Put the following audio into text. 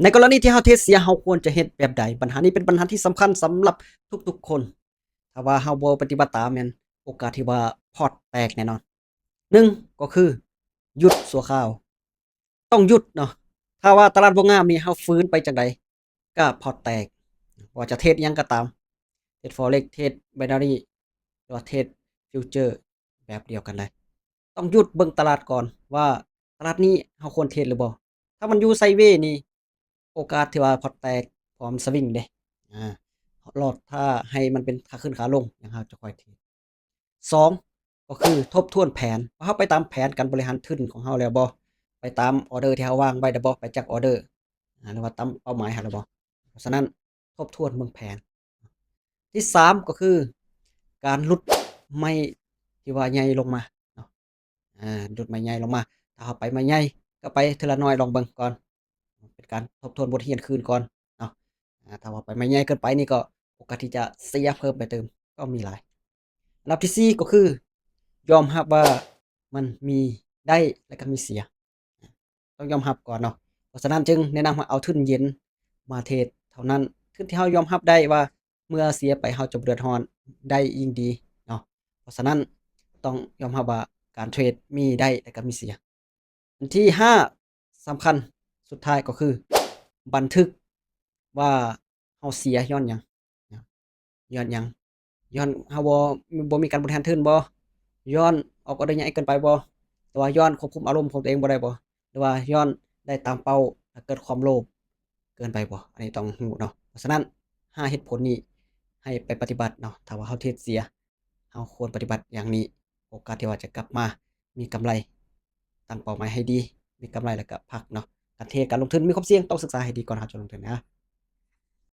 ในกรณีที่เฮาเทรดเสียเฮาควรจะเฮ็ดแบบใดปัญหานี้เป็นปัญหาที่สำคัญสำหรับทุกๆคนถ้าว่าเฮาบ่ปฏิบัติตามแม่นโอกาสที่ว่าพอร์ตแตกแน่นอน1ก็คือหยุดชั่วคราวต้องหยุดเนาะถ้าว่าตลาดบ่งามนี่เฮาฟื้นไปจั่งใดก็พอร์ตแตกบ่ว่าจะเทรดอิหยังก็ตามเทรด Forex เทรด Binary หรือว่าเทรดฟิวเจอร์แบบเดียวกันเลยต้องหยุดเบิ่งตลาดก่อนว่าตลาดนี้เฮาควรเทรดหรือบ่ถ้ามันอยู่ไซด์เวย์นี่ โอกาสที่ว่าพอร์ตแตกพร้อมสวิงเด้อารอถ้าให้มันเป็นขาขึ้นขาลงจั่งเราจะค่อยเทรด2ก็คือทบทวนแผนว่าเราไปตามแผนการบริหารทุนของเราแล้วบ่ไปตามออร์เดอร์ที่เราวางไว้แล้วบ่ไปจักออร์เดอร์หรือว่าตามเป้าหมายเราแล้วบ่เพราะฉะนั้นทบทวนเบิ่งแผนที่3ก็คือการหลุดไม้ที่ว่าใหญ่ลงมาเนาะหลุดไม้ใหญ่ลงมาถ้าเราไปไม้ใหญ่ก็ไปทีละน้อยลองเบิ่งก่อน เป็นการทบทวนบทเรียนคืนก่อนเนาะถ้าว่าไปไม่ใหญ่เกินไปนี่ก็โอกาสที่จะเสียเพิ่มไปเติมก็มีหลายอันดับที่4ก็คือยอมรับว่ามันมีได้และก็มีเสียต้องยอมรับก่อนเนาะเพราะฉะนั้นจึงแนะนำให้เอาทุนเย็นมาเทรดเท่านั้นทุนที่เรายอมรับได้ว่าเมื่อเสียไปเราจะบ่เดือดร้อนได้ยิ่งดีเนาะเพราะฉะนั้นต้องยอมรับว่าการเทรดมีได้และก็มีเสียอันที่5สำคัญสุดท้ายก็คือ บันทึกว่าเราเสียย้อนหยังย้อนหยังย้อนเราบ่มีการบริหารทุนบ่ย้อนออกออร์เดอร์ใหญ่เกินไปบ่หรือว่าย้อนควบคุมอารมณ์ของตัวเองบ่ได้บ่หรือว่าย้อนได้ตามเป้าแล้วเกิดความโลภเกินไปบ่อันนี้ต้องรู้เนาะเพราะฉะนั้น5เหตุผลนี้ให้ไปปฏิบัติเนาะถ้าว่าเราเทรดเสียเราควรปฏิบัติอย่างนี้โอกาสที่ว่าจะกลับมามีกำไรตั้งเป้าหมายให้ดีมีกำไรแล้วก็พักเนาะการเทรดการลงทุนมีความเสี่ยงต้องศึกษาให้ดีก่อนครับจะลงทุนนะ